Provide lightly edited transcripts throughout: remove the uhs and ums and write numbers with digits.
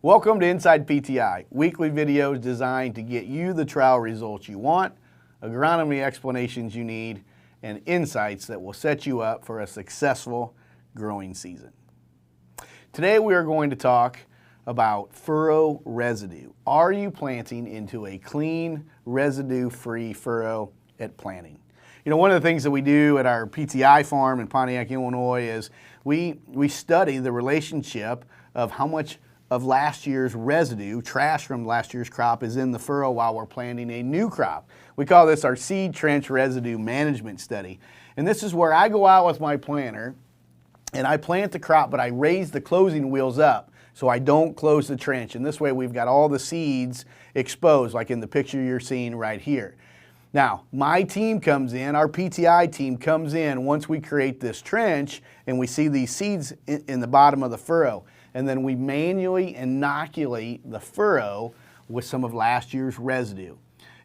Welcome to Inside PTI, weekly videos designed to get you the trial results you want, agronomy explanations you need, and insights that will set you up for a successful growing season. Today we are going to talk about furrow residue. Are you planting into a clean, residue-free furrow at planting? You know, one of the things that we do at our PTI farm in Pontiac, Illinois is we study the relationship of how much of last year's residue, trash from last year's crop, is in the furrow while we're planting a new crop. We call this our seed trench residue management study. And this is where I go out with my planter and I plant the crop, but I raise the closing wheels up so I don't close the trench. And this way we've got all the seeds exposed, like in the picture you're seeing right here. Now, my team comes in, our PTI team comes in once we create this trench and we see these seeds in the bottom of the furrow. And then we manually inoculate the furrow with some of last year's residue.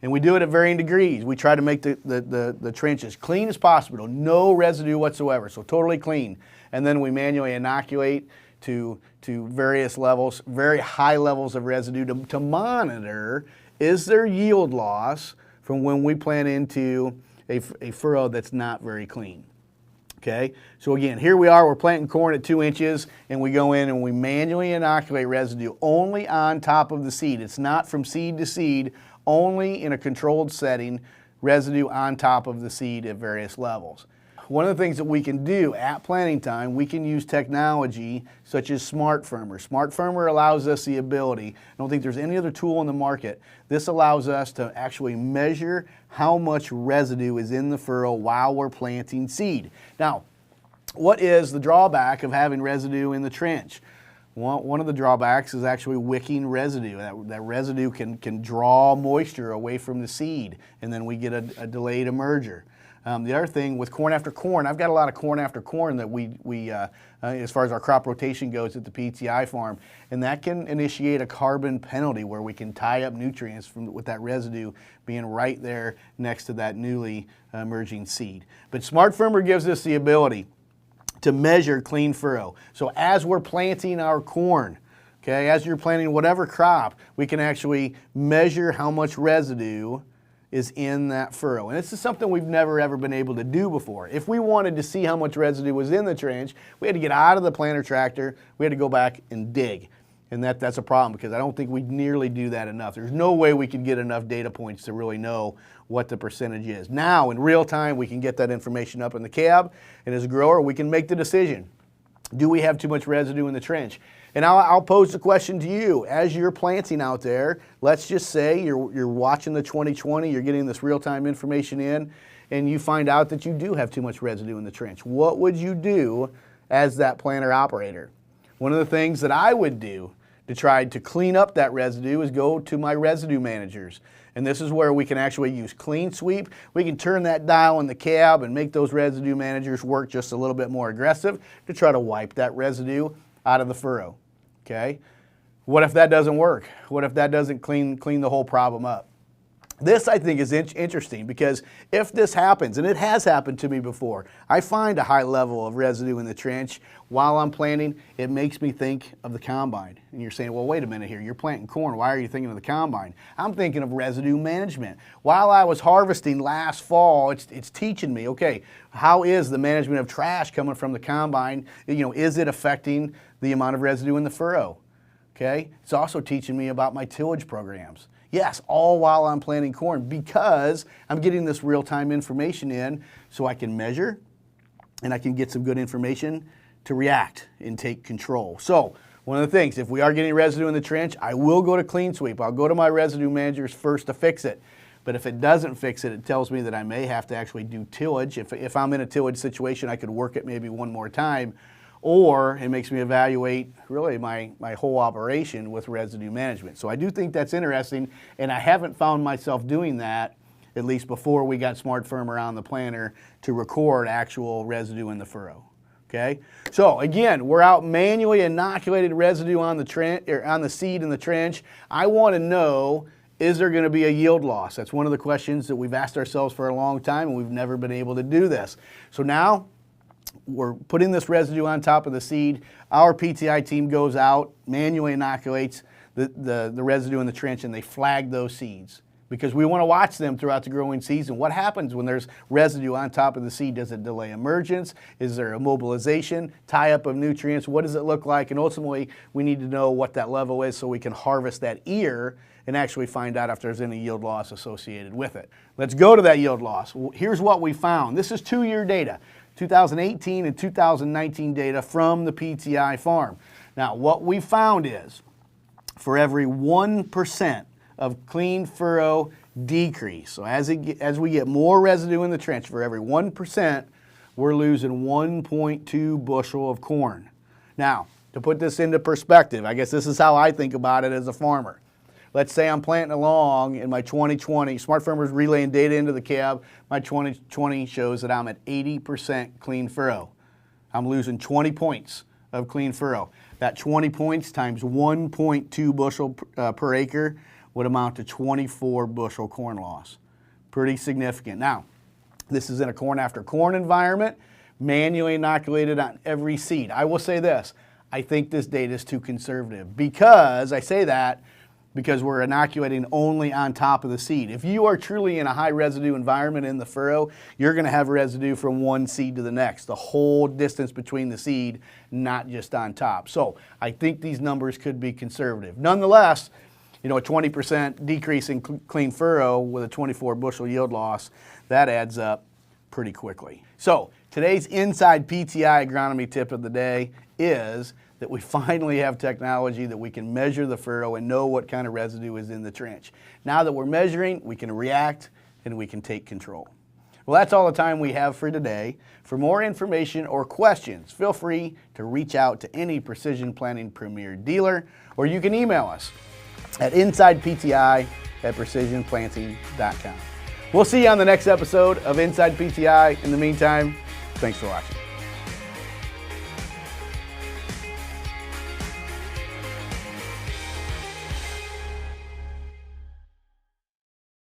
And we do it at varying degrees. We try to make the trench as clean as possible, no residue whatsoever, so totally clean. And then we manually inoculate to various levels, very high levels of residue to monitor, is there yield loss from when we plant into a furrow that's not very clean. Okay, so again, here we are, we're planting corn at 2 inches, and we go in and we manually inoculate residue only on top of the seed. It's not from seed to seed, only in a controlled setting, residue on top of the seed at various levels. One of the things that we can do at planting time, we can use technology such as Smart Firmer. Smart Firmer allows us the ability, I don't think there's any other tool in the market, this allows us to actually measure how much residue is in the furrow while we're planting seed. Now, what is the drawback of having residue in the trench? One of the drawbacks is actually wicking residue. That residue can draw moisture away from the seed, and then we get a delayed emerger. The other thing with corn after corn, I've got a lot of corn after corn that we as far as our crop rotation goes at the PTI farm, and that can initiate a carbon penalty where we can tie up nutrients with that residue being right there next to that newly emerging seed. But Smart Firmer gives us the ability to measure clean furrow. So as we're planting our corn, okay, as you're planting whatever crop, we can actually measure how much residue is in that furrow. And this is something we've never ever been able to do before. If we wanted to see how much residue was in the trench, we had to get out of the planter tractor, we had to go back and dig. And that's a problem because I don't think we nearly do that enough. There's no way we could get enough data points to really know what the percentage is. Now, in real time, we can get that information up in the cab, and as a grower, we can make the decision. Do we have too much residue in the trench? And I'll pose the question to you. As you're planting out there, let's just say you're watching the 2020, you're getting this real-time information in, and you find out that you do have too much residue in the trench. What would you do as that planter operator? One of the things that I would do to try to clean up that residue is go to my residue managers. And this is where we can actually use clean sweep. We can turn that dial in the cab and make those residue managers work just a little bit more aggressive to try to wipe that residue out of the furrow, okay? What if that doesn't work? What if that doesn't clean the whole problem up? This, I think, is interesting because if this happens, and it has happened to me before, I find a high level of residue in the trench while I'm planting, it makes me think of the combine. And you're saying, well, wait a minute here, you're planting corn, why are you thinking of the combine? I'm thinking of residue management. While I was harvesting last fall, it's teaching me, okay, how is the management of trash coming from the combine? You know, is it affecting the amount of residue in the furrow? Okay, it's also teaching me about my tillage programs. Yes, all while I'm planting corn because I'm getting this real-time information in so I can measure and I can get some good information to react and take control. So one of the things, if we are getting residue in the trench, I will go to clean sweep. I'll go to my residue managers first to fix it. But if it doesn't fix it, it tells me that I may have to actually do tillage. If I'm in a tillage situation, I could work it maybe one more time. Or it makes me evaluate really my whole operation with residue management. So I do think that's interesting, and I haven't found myself doing that, at least before we got Smart Firmer on the planter to record actual residue in the furrow. Okay, so again, we're out manually inoculated residue on the seed in the trench. I want to know, is there going to be a yield loss? That's one of the questions that we've asked ourselves for a long time, and we've never been able to do this. So now, we're putting this residue on top of the seed, our PTI team goes out, manually inoculates the residue in the trench, and they flag those seeds, because we want to watch them throughout the growing season. What happens when there's residue on top of the seed? Does it delay emergence? Is there a mobilization, tie-up of nutrients? What does it look like? And ultimately, we need to know what that level is so we can harvest that ear and actually find out if there's any yield loss associated with it. Let's go to that yield loss. Here's what we found. This is 2-year data, 2018 and 2019 data from the PTI farm. Now, what we found is for every 1% of clean furrow decrease, so as we get more residue in the trench, for every 1%, we're losing 1.2 bushel of corn. Now, to put this into perspective, I guess this is how I think about it as a farmer. Let's say I'm planting along in my 2020, Smart Farmer's relaying data into the cab. My 2020 shows that I'm at 80% clean furrow. I'm losing 20 points of clean furrow. That 20 points times 1.2 bushel per acre would amount to 24 bushel corn loss. Pretty significant. Now, this is in a corn after corn environment, manually inoculated on every seed. I will say this, I think this data is too conservative, because I say that because we're inoculating only on top of the seed. If you are truly in a high residue environment in the furrow, you're going to have residue from one seed to the next, the whole distance between the seed, not just on top. So I think these numbers could be conservative. Nonetheless, a 20% decrease in clean furrow with a 24 bushel yield loss, that adds up pretty quickly. So today's Inside PTI agronomy tip of the day is that we finally have technology that we can measure the furrow and know what kind of residue is in the trench. Now that we're measuring, we can react and we can take control. Well, that's all the time we have for today. For more information or questions, feel free to reach out to any Precision Planting Premier dealer, or you can email us at InsidePTI@precisionplanting.com. We'll see you on the next episode of Inside PTI. In the meantime, thanks for watching.